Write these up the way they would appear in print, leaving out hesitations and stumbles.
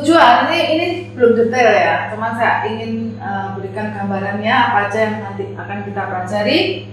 tujuan ini belum detail ya, cuman saya ingin berikan gambarannya apa aja yang nanti akan kita pelajari.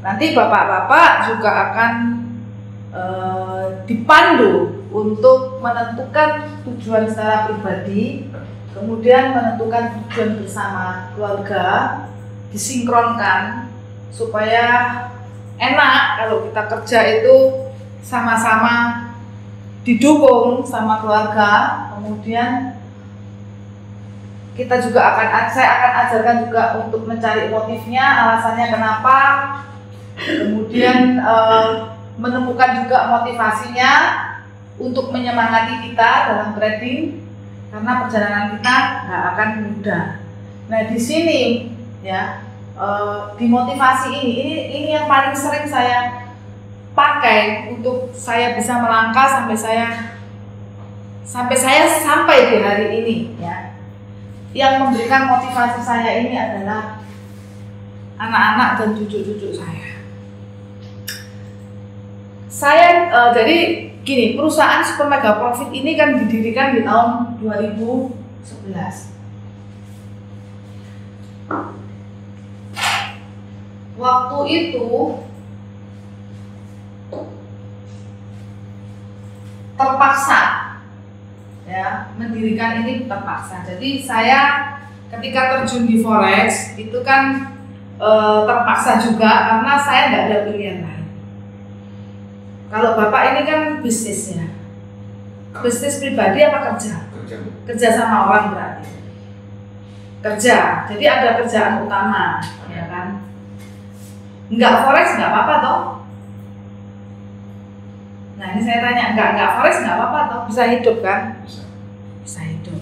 Nanti bapak-bapak juga akan dipandu untuk menentukan tujuan secara pribadi, kemudian menentukan tujuan bersama keluarga, disinkronkan supaya enak kalau kita kerja itu sama-sama didukung sama keluarga. Kemudian kita juga saya akan ajarkan juga untuk mencari motifnya, alasannya kenapa, kemudian menemukan juga motivasinya untuk menyemangati kita dalam trading, karena perjalanan kita nggak akan mudah. Nah di sini ya, di motivasi ini yang paling sering saya pakai untuk saya bisa melangkah sampai saya sampai di hari ini ya. Yang memberikan motivasi saya ini adalah anak-anak dan cucu-cucu saya. Jadi gini, perusahaan Super Mega Profit ini kan didirikan di tahun 2011. Waktu itu terpaksa ya, mendirikan ini terpaksa. Jadi saya ketika terjun di forex itu kan terpaksa juga karena saya nggak ada pilihan lain. Kalau bapak ini kan bisnis ya, bisnis pribadi apa kerja? Kerja sama orang berarti. Kerja, jadi ada kerjaan utama, ya kan? Nggak forex nggak apa-apa toh? Nah ini saya tanya, nggak forex nggak apa-apa toh? Bisa hidup kan? Bisa hidup.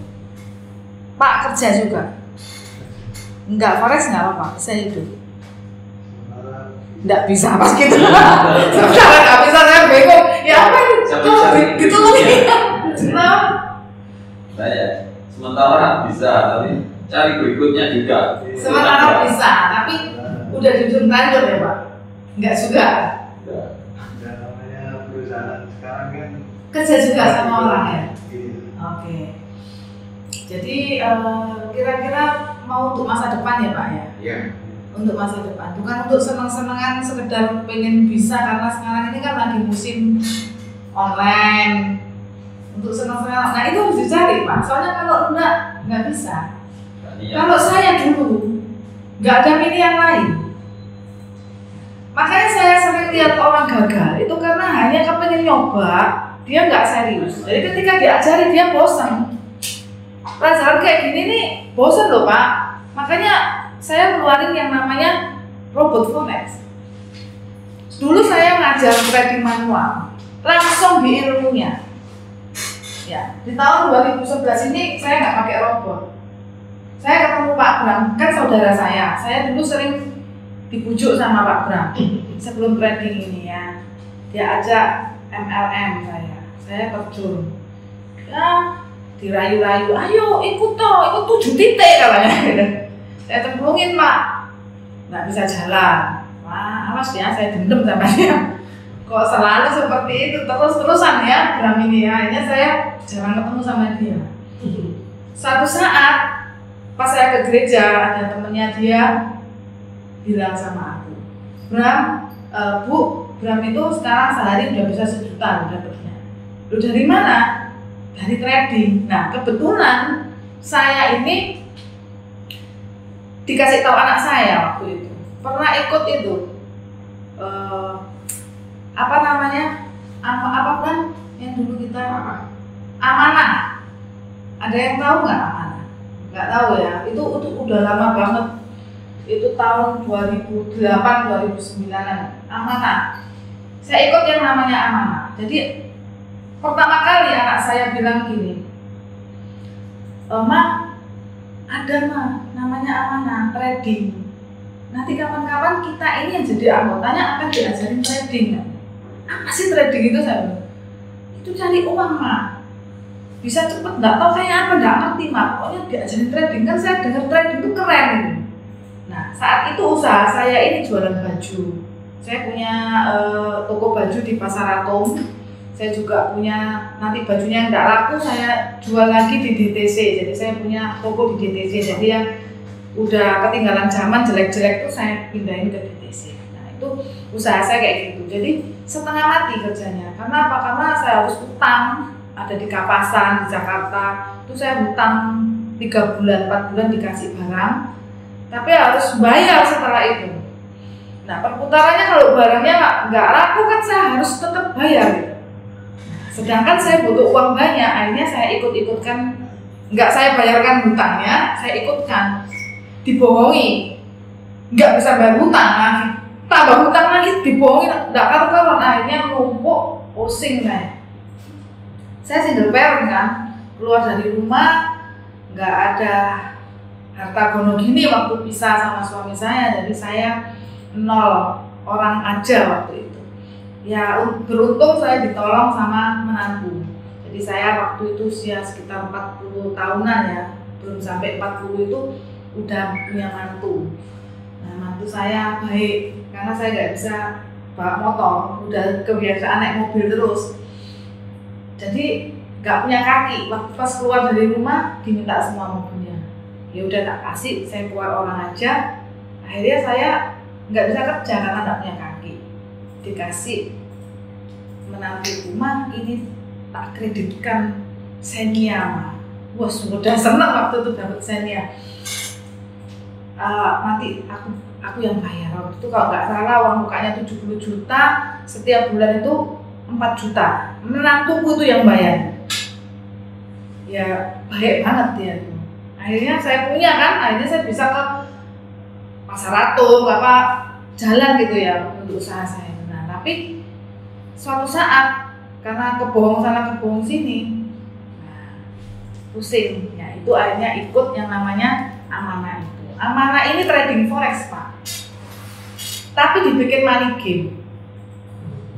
Pak kerja juga? Nggak forex nggak apa-apa, bisa hidup. Nggak bisa pas gitu. Sekarang nggak bisa, saya bingung. Ya apa gitu loh. Saya sementara bisa, tapi cari berikutnya juga. Sementara bisa, tapi udah jujur lanjut ya Pak? Nggak suka. Dan namanya perusahaan sekarang kan Kerja juga sama orang ya? Oke. Jadi kira-kira mau untuk masa depan ya Pak ya? Iya. Untuk masa depan, bukan untuk senang-senangan sekedar pengen bisa, karena sekarang ini kan lagi musim online. Untuk senang-senang, nah itu harus dicari Pak. Soalnya kalau nggak bisa. Kalau saya dulu nggak ada pilihan lain. Makanya saya sering lihat orang gagal itu karena hanya kepengen nyoba, dia nggak serius. Jadi ketika diajari dia bosan. Pelajaran kayak gini nih bosan loh Pak. Makanya saya keluarin yang namanya robot forex. Dulu saya ngajar trading manual, langsung di ilmunya. Ya, di tahun 2011 ini saya nggak pakai robot. Saya ketemu Pak Bram, kan saudara saya. Saya dulu sering dibujuk sama Pak Bram sebelum trading ini ya. Dia ajak MLM saya terjun. Ya, dirayu-rayu, ayo ikut 7 titik katanya. Saya cemplungin Pak, nggak bisa jalan. Wah, awas ya, saya dendam sama dia. Kok selalu seperti itu terus-terusan ya, Bram ini ya. Akhirnya saya jarang ketemu sama dia. Suatu saat pas saya ke gereja, ada temennya dia bilang sama aku, Bram, Bu, Bram itu sekarang sehari udah bisa 1 juta dapatnya. Lu dari mana? Dari trading. Nah kebetulan saya ini dikasih tahu anak saya waktu itu pernah ikut itu apa namanya apa kan yang dulu kita amanah. Ada yang tahu nggak amanah? Nggak tahu ya. Itu udah lama banget. Itu tahun 2008 2009 amanah. Saya ikut yang namanya amanah. Jadi pertama kali anak saya bilang gini, Ma, ada mah namanya amanah trading. Nanti kapan-kapan kita ini yang jadi anggotanya akan diajarin trading. Apa sih trading itu? Saya bilang, itu cari uang mah. Bisa cepet, nggak tahu kayak apa, nggak ngerti mah. Pokoknya diajarin trading, kan saya dengar trading itu keren. Nah saat itu usaha saya ini jualan baju. Saya punya toko baju di Pasar Atom. Saya juga punya nanti bajunya yang tidak laku saya jual lagi di DTC. Jadi saya punya toko di DTC. Jadi yang udah ketinggalan zaman jelek-jelek tuh saya pindahin ke DTC. Nah itu usaha saya kayak gitu. Jadi setengah mati kerjanya. Karena apa? Karena saya harus utang. Ada di Kapasan di Jakarta. Itu saya hutang 3 bulan, 4 bulan dikasih barang. Tapi harus bayar setelah itu. Nah perputarannya kalau barangnya nggak laku kan saya harus tetap bayar gitu. Sedangkan saya butuh uang banyak, akhirnya saya ikut-ikutkan, nggak saya bayarkan hutangnya, saya ikutkan, dibohongi, nggak bisa bayar hutang lagi, tambah hutang lagi, dibohongi, nggak karu-karuan, akhirnya numpuk, pusing saya. Saya single parent kan, keluar dari rumah, nggak ada harta gono gini waktu pisah sama suami saya, jadi saya 0 orang aja waktu itu. Ya beruntung saya ditolong sama menantu. Jadi saya waktu itu usia sekitar 40 tahunan ya, belum sampai 40 itu udah punya mantu. Nah mantu saya baik karena saya nggak bisa bawa motor, udah kebiasaan naik mobil terus. Jadi nggak punya kaki. Waktu pas keluar dari rumah diminta semua mobilnya. Ya udah tak kasih, saya keluar orang aja. Akhirnya saya nggak bisa kerja karena nggak punya kaki. Dikasih menantu rumah ini tak kreditkan Xenia. Wah sudah senang waktu itu dapat Xenia. Nanti aku yang bayar. Waktu itu kalau nggak salah uang mukanya 70 juta, setiap bulan itu 4 juta. Menantuku tuh yang bayar. Ya baik banget dia tuh. Akhirnya saya punya kan, akhirnya saya bisa ke Pasar Ratu, apa jalan gitu ya untuk usaha saya. Nah tapi suatu saat karena kebohong sana kebohong sini, nah, pusing. Ya itu akhirnya ikut yang namanya amanah itu. Amanah ini trading forex pak, tapi dibikin money game.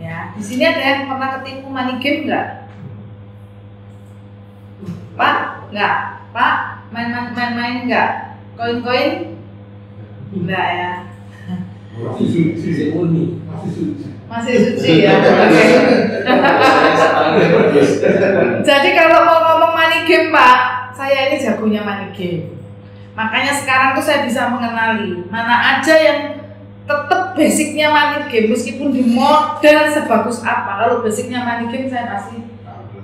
Ya di sini ada yang pernah ketipu money game nggak? Pak, nggak? Pak, main nggak? Koin-koin? Enggak ya. Masih suci ya. Oke. Jadi kalau mau ngomong money game Pak, saya ini jagonya money game. Makanya sekarang tuh saya bisa mengenali mana aja yang tetap basicnya money game meskipun di model sebagus apa. Kalau basicnya money game saya pasti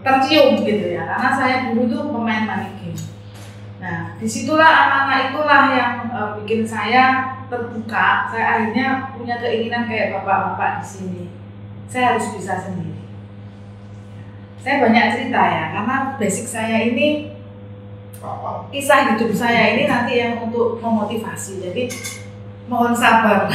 tercium gitu ya. Karena saya dulu tuh pemain money game. Nah, disitulah amanah itulah yang bikin saya terbuka. Saya akhirnya punya keinginan kayak bapak-bapak di sini. Saya harus bisa sendiri. Saya banyak cerita ya, karena basic saya ini kisah hidup saya ini nanti yang untuk memotivasi. Jadi mohon sabar.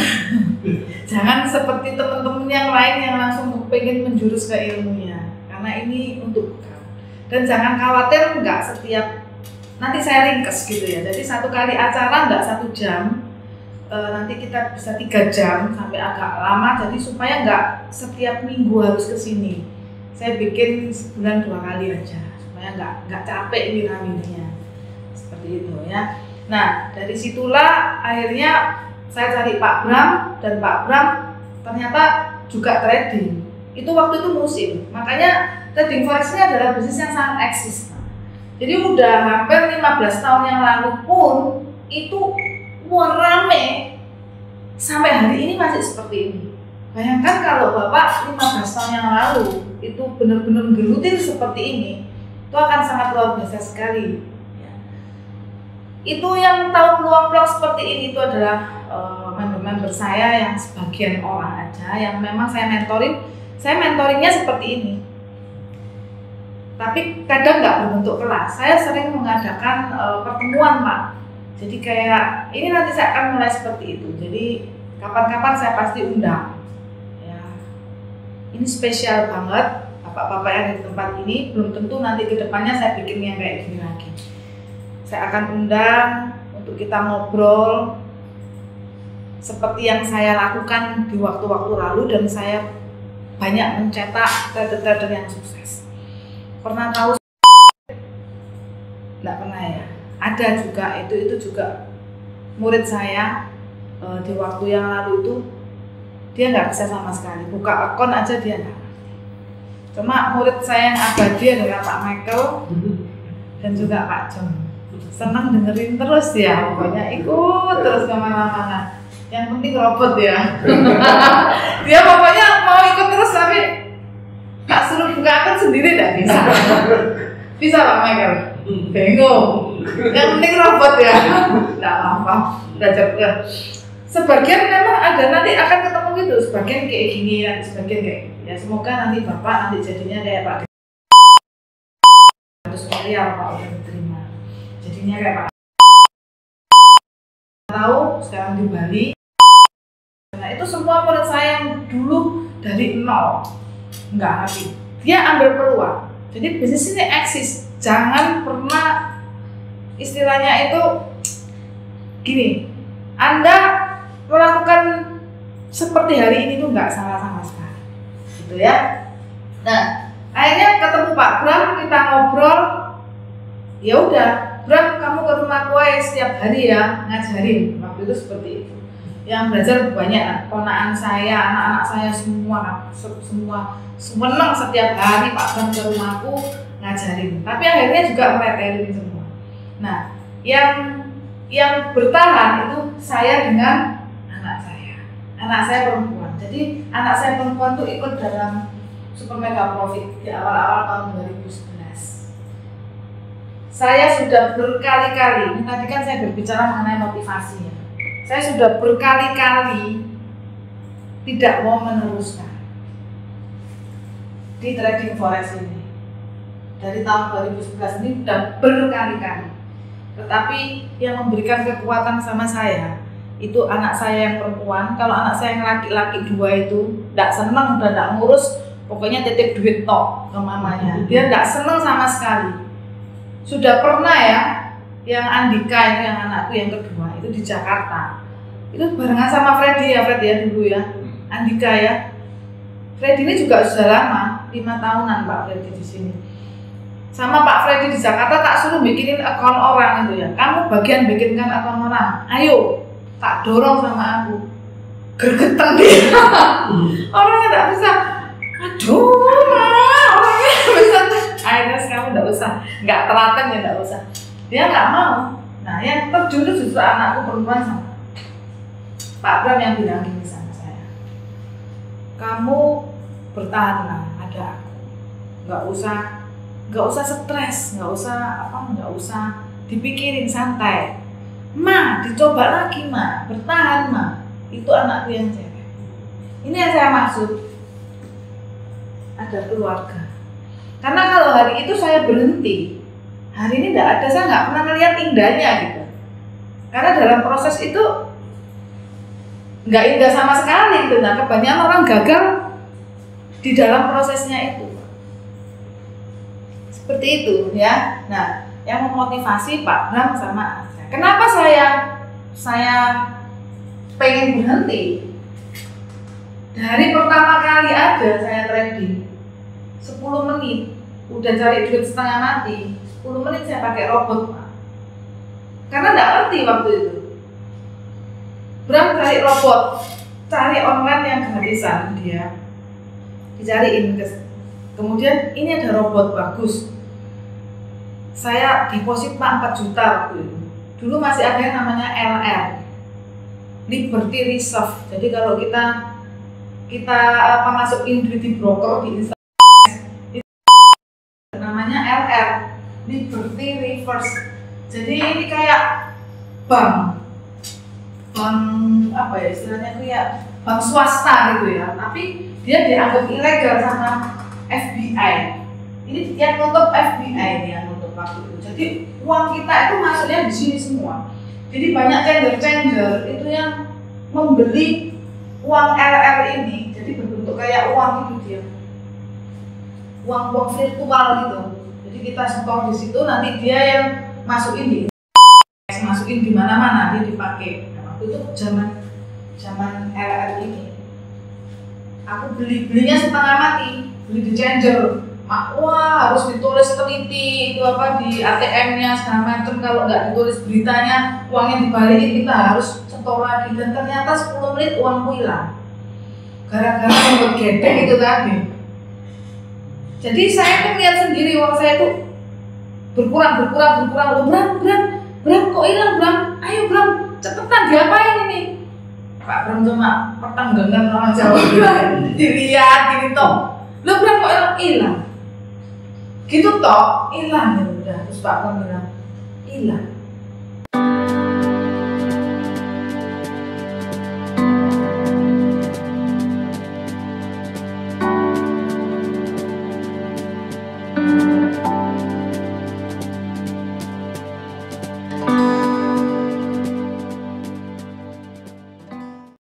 Jangan seperti teman-teman yang lain yang langsung pengen menjurus ke ilmunya. Karena ini untuk bekal. Dan jangan khawatir nggak setiap nanti saya ringkes gitu ya. Jadi satu kali acara nggak 1 jam, nanti kita bisa 3 jam sampai agak lama. Jadi supaya nggak setiap minggu harus kesini. Saya bikin sebulan 2 kali aja supaya nggak capek wirawirinya seperti itu ya. Nah dari situlah akhirnya saya cari Pak Bram dan Pak Bram ternyata juga trading. Itu waktu itu musim. Makanya trading forex ini adalah bisnis yang sangat eksis. Jadi udah hampir 15 tahun yang lalu pun itu rame sampai hari ini masih seperti ini. Bayangkan kalau Bapak 15 tahun yang lalu itu benar-benar gelutin seperti ini, itu akan sangat luar biasa sekali. Ya. Itu yang tahu peluang-peluang seperti ini itu adalah member-member saya yang sebagian orang aja yang memang saya mentoring. Saya mentoringnya seperti ini. Tapi kadang nggak berbentuk kelas. Saya sering mengadakan pertemuan Pak. Jadi kayak ini nanti saya akan mulai seperti itu. Jadi kapan-kapan saya pasti undang. Ya, ini spesial banget. Bapak-bapak yang di tempat ini belum tentu nanti kedepannya saya bikin yang kayak gini lagi. Saya akan undang untuk kita ngobrol seperti yang saya lakukan di waktu-waktu lalu dan saya banyak mencetak trader-trader yang sukses. Pernah tahu? Nggak pernah ya. Ada juga itu juga murid saya di waktu yang lalu itu dia nggak bisa sama sekali buka akun aja dia nggak. Cuma murid saya yang abadi adalah Pak Michael dan juga Pak John. Senang dengerin terus ya, pokoknya ikut terus kemana-mana. Yang penting robot ya. Dia pokoknya mau ikut terus tapi tak suruh buka akun sendiri tidak bisa. Bisa Pak Michael? Bingung. Yang penting robot ya. Tidak apa-apa. Belajar juga. Sebagian memang ada nanti akan ketemu gitu. Sebagian kayak gini ya, sebagian kayak ya semoga nanti Bapak nanti jadinya kayak Pak. 100 miliar Pak udah diterima. Jadinya kayak Pak. Tahu sekarang di Bali. Nah itu semua menurut saya yang dulu dari nol nggak ngerti. Dia ambil peluang. Jadi bisnis ini eksis. Jangan pernah istilahnya itu gini. Anda melakukan seperti hari ini tuh nggak salah sama sekali, gitu ya. Nah akhirnya ketemu Pak Bram, kita ngobrol. Ya udah, Bram kamu ke rumah gue setiap hari ya ngajarin. Waktu itu seperti itu. Yang belajar banyak, ponakan saya, anak-anak saya semua senang setiap hari Pak Bram ke rumahku ngajarin. Tapi akhirnya juga meretelin semua. Nah, yang bertahan itu saya dengan anak saya perempuan. Jadi anak saya perempuan tuh ikut dalam Super Mega Profit di awal-awal tahun 2011. Saya sudah berkali-kali, ini tadi kan saya berbicara mengenai motivasinya. Saya sudah berkali-kali tidak mau meneruskan di trading forex ini. Dari tahun 2011 ini sudah berkali-kali. Tetapi yang memberikan kekuatan sama saya itu anak saya yang perempuan. Kalau anak saya yang laki-laki dua itu tidak senang dan tidak ngurus, pokoknya titip duit tok ke mamanya. Dia tidak senang sama sekali. Sudah pernah ya, yang Andika itu yang anakku yang kedua itu di Jakarta. Itu barengan sama Freddy ya dulu ya. Andika ya. Freddy ini juga sudah lama, 5 tahunan Pak Freddy di sini. Sama Pak Freddy di Jakarta tak suruh bikinin akun orang itu ya. Kamu bagian bikinkan akun orang. Ayo. Tak dorong sama aku, gergetan dia. Orangnya tak bisa. Aduh, orangnya bisa. Akhirnya kamu nggak usah, nggak telaten ya nggak usah. Dia nggak mau. Nah, yang terjun itu justru anakku perempuan sama Pak Bram yang bilang gini sama saya. Kamu bertahanlah, ada aku. Nggak usah stres, nggak usah dipikirin, santai. Ma, dicoba lagi ma, bertahan ma. Itu anakku yang cewek. Ini yang saya maksud. Ada keluarga. Karena kalau hari itu saya berhenti, hari ini tidak ada, saya nggak pernah melihat indahnya gitu. Karena dalam proses itu nggak indah sama sekali gitu. Nah kebanyakan orang gagal di dalam prosesnya itu. Seperti itu ya. Nah yang memotivasi Pak Bram sama kenapa saya pengen berhenti? Dari pertama kali aja saya trading 10 menit, udah cari duit setengah mati. 10 menit saya pakai robot, Pak. Karena nggak ngerti waktu itu. Bram cari robot, cari online yang gratisan dia, dicariin. Kemudian ini ada robot bagus. Saya deposit Pak 4 juta waktu itu. Dulu masih ada yang namanya LR, Liberty Reserve. Jadi kalau kita masukin duit di broker di Instagram, itu namanya LR, Liberty Reverse. Jadi ini kayak bank apa ya istilahnya itu ya, bank swasta gitu ya. Tapi dia dianggap ilegal sama FBI. Ini yang nutup FBI ini yang nutup waktu itu. Jadi uang kita itu masuknya di sini semua. Jadi banyak changer itu yang membeli uang LR ini. Jadi berbentuk kayak uang itu dia. Uang virtual gitu. Jadi kita setor di situ, nanti dia yang masukin di mana-mana, dia dipakai. Nah, waktu itu zaman LR ini. Aku belinya setengah mati, beli di changer. Wah harus ditulis teliti itu apa di ATM-nya segala macam. Kalau nggak ditulis beritanya uangnya dibalikin, kita harus setor lagi. Dan ternyata 10 menit uangku hilang gara-gara gedek itu tadi. Jadi saya tuh lihat sendiri uang saya tuh berkurang. Loh, Bram kok hilang Bram? Ayo Bram, cepetan diapain ini? Pak Bram cuma pertanggungan orang Jawa dilihat gini toh. Loh Bram kok hilang? Gitu toh, hilang ya udah. Terus Pak Bram bilang hilang.